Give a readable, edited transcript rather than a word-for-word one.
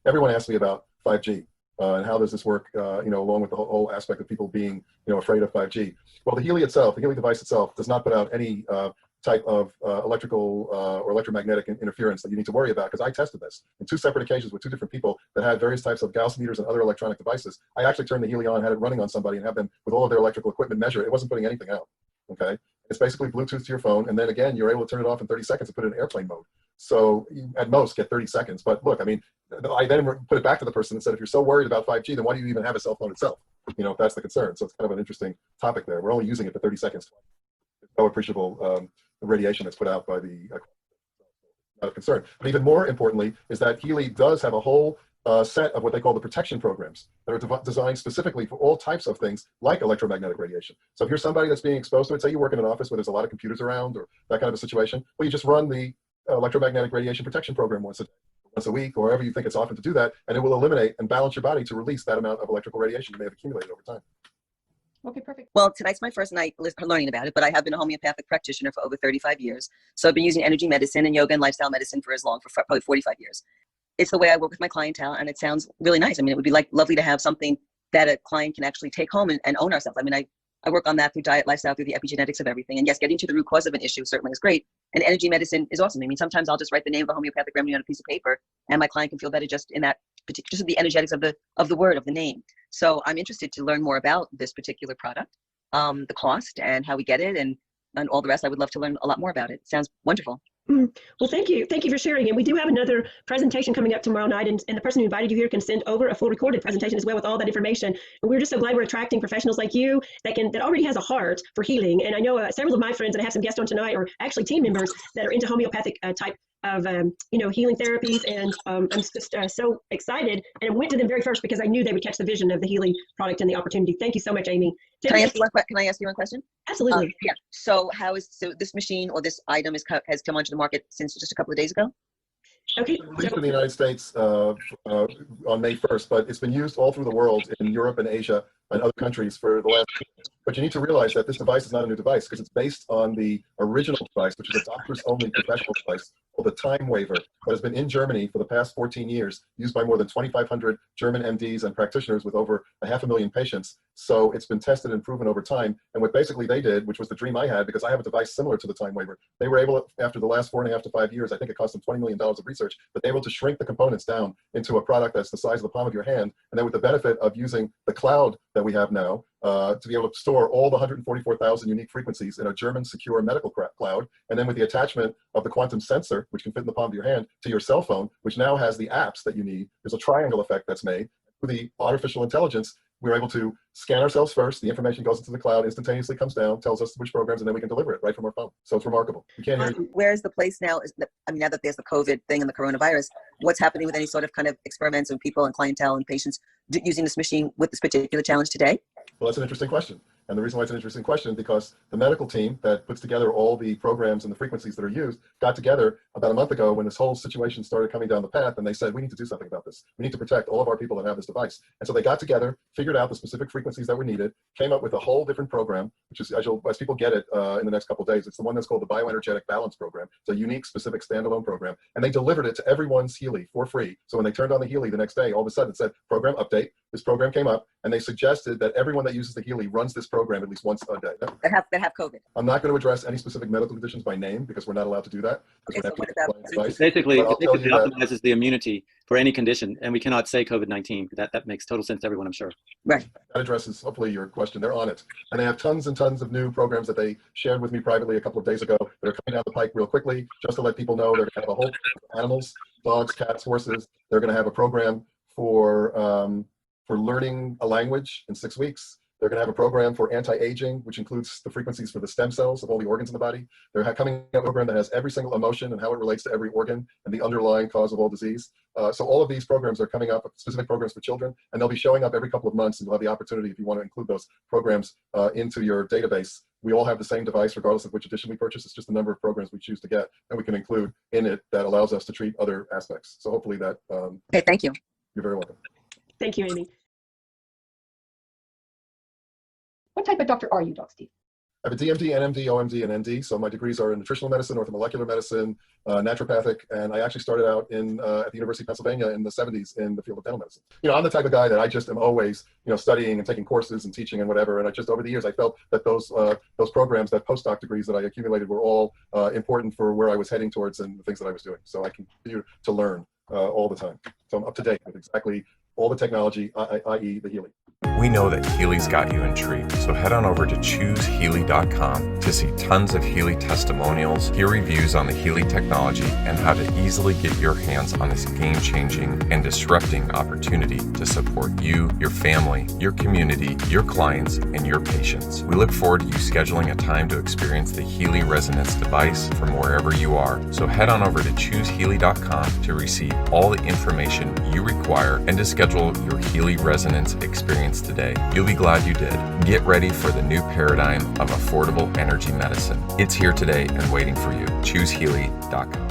everyone asks me about 5G. And how does this work, along with the whole aspect of people being, afraid of 5G. Well, the Healy itself, the Healy device itself, does not put out any type of electrical or electromagnetic interference that you need to worry about, because I tested this in 2 separate occasions with 2 different people that had various types of Gauss meters and other electronic devices. I actually turned the Healy on, had it running on somebody, and have them with all of their electrical equipment measure. It wasn't putting anything out. Okay, it's basically Bluetooth to your phone, and then again, you're able to turn it off in 30 seconds and put it in airplane mode. So you, at most, get 30 seconds. But look, I mean, I then put it back to the person and said, if you're so worried about 5G, then why do you even have a cell phone itself? If that's the concern. So it's kind of an interesting topic there. We're only using it for 30 seconds. No appreciable radiation that's put out by the not of concern. But even more importantly is that Healy does have a whole set of what they call the protection programs that are designed specifically for all types of things like electromagnetic radiation. So if you're somebody that's being exposed to it, say you work in an office where there's a lot of computers around or that kind of a situation, well, you just run the electromagnetic radiation protection program once a week, or wherever you think it's often to do that, and it will eliminate and balance your body to release that amount of electrical radiation you may have accumulated over time. Okay, perfect. Well, tonight's my first night learning about it, but I have been a homeopathic practitioner for over 35 years. So I've been using energy medicine and yoga and lifestyle medicine for probably 45 years. It's the way I work with my clientele, and it sounds really nice. I mean, it would be lovely to have something that a client can actually take home and own ourselves. I mean, I work on that through diet, lifestyle, through the epigenetics of everything. And yes, getting to the root cause of an issue certainly is great. And energy medicine is awesome. I mean, sometimes I'll just write the name of a homeopathic remedy on a piece of paper, and my client can feel better just in that particular, just the energetics of the word, of the name. So I'm interested to learn more about this particular product, the cost and how we get it, and all the rest. I would love to learn a lot more about it. Sounds wonderful. Well, thank you for sharing. And we do have another presentation coming up tomorrow night, and the person who invited you here can send over a full recorded presentation as well with all that information. And we're just so glad we're attracting professionals like you that already has a heart for healing. And I know several of my friends, and I have some guests on tonight, are actually team members that are into homeopathic type of healing therapies, and I'm just so excited, and I went to them very first because I knew they would catch the vision of the Healy product and the opportunity. Thank you so much, Amy. Can I ask you one question? Absolutely. Yeah. So this machine or this item has come onto the market since just a couple of days ago? Okay. Released in the United States on May 1st, but it's been used all through the world in Europe and Asia and other countries for the last. But you need to realize that this device is not a new device, because it's based on the original device, which is a doctors-only professional device called the Time Waver, that has been in Germany for the past 14 years, used by more than 2,500 German MDs and practitioners with over 500,000 patients. So it's been tested and proven over time. And what basically they did, which was the dream I had, because I have a device similar to the Time Waver, they were able, after the last 4.5 to 5 years, I think it cost them $20 million of research, but they were able to shrink the components down into a product that's the size of the palm of your hand. And then with the benefit of using the cloud that we have now, to be able to store all the 144,000 unique frequencies in a German secure medical cloud, and then with the attachment of the quantum sensor, which can fit in the palm of your hand, to your cell phone, which now has the apps that you need. There's a triangle effect that's made. Through the artificial intelligence, we're able to scan ourselves first, the information goes into the cloud, instantaneously comes down, tells us which programs, and then we can deliver it right from our phone. So it's remarkable. You can't hear. Where's the place now? Now that there's the COVID thing and the coronavirus, what's happening with any sort of kind of experiments and people and clientele and patients using this machine with this particular challenge today? Well, that's an interesting question. And the reason why it's an interesting question is because the medical team that puts together all the programs and the frequencies that are used got together about a month ago when this whole situation started coming down the path, and they said, we need to do something about this. We need to protect all of our people that have this device. And so they got together, figured out the specific frequencies that were needed, came up with a whole different program, which is, as people get it in the next couple of days, it's the one that's called the Bioenergetic Balance Program. It's a unique, specific, standalone program. And they delivered it to everyone's Healy for free. So when they turned on the Healy the next day, all of a sudden it said, program update. This program came up, and they suggested that everyone that uses the Healy runs this program at least once a day. That have COVID. I'm not going to address any specific medical conditions by name because we're not allowed to do that. Okay, so what about basically it optimizes the immunity for any condition, and we cannot say COVID-19. That makes total sense to everyone, I'm sure. Right. That addresses hopefully your question. They're on it, and they have tons and tons of new programs that they shared with me privately a couple of days ago that are coming down the pike real quickly. Just to let people know, they're going to have a whole animals, dogs, cats, horses. They're going to have a program for learning a language in 6 weeks. They're going to have a program for anti-aging, which includes the frequencies for the stem cells of all the organs in the body. They're coming up with a program that has every single emotion and how it relates to every organ and the underlying cause of all disease. So all of these programs are coming up, specific programs for children, and they'll be showing up every couple of months, and you'll have the opportunity, if you want to include those programs into your database. We all have the same device, regardless of which edition we purchase. It's just the number of programs we choose to get, and we can include in it that allows us to treat other aspects. So hopefully that. Okay, thank you. You're very welcome. Thank you, Amy. What type of doctor are you, Doc Steve? I have a DMD, NMD, OMD, and ND. So my degrees are in nutritional medicine, orthomolecular medicine, naturopathic, and I actually started out at the University of Pennsylvania in the 70s in the field of dental medicine. I'm the type of guy that I just am always, studying and taking courses and teaching and whatever. And I just, over the years, I felt that those programs, that postdoc degrees that I accumulated were all important for where I was heading towards and the things that I was doing. So I continue to learn all the time. So I'm up to date with exactly all the technology, i.e. the Healy. We know that Healy's got you intrigued, so head on over to choosehealy.com to see tons of Healy testimonials, hear reviews on the Healy technology, and how to easily get your hands on this game-changing and disrupting opportunity to support you, your family, your community, your clients, and your patients. We look forward to you scheduling a time to experience the Healy Resonance device from wherever you are. So head on over to choosehealy.com to receive all the information you require and to schedule your Healy Resonance experience today. You'll be glad you did. Get ready for the new paradigm of affordable energy medicine. It's here today and waiting for you. ChooseHealy.com.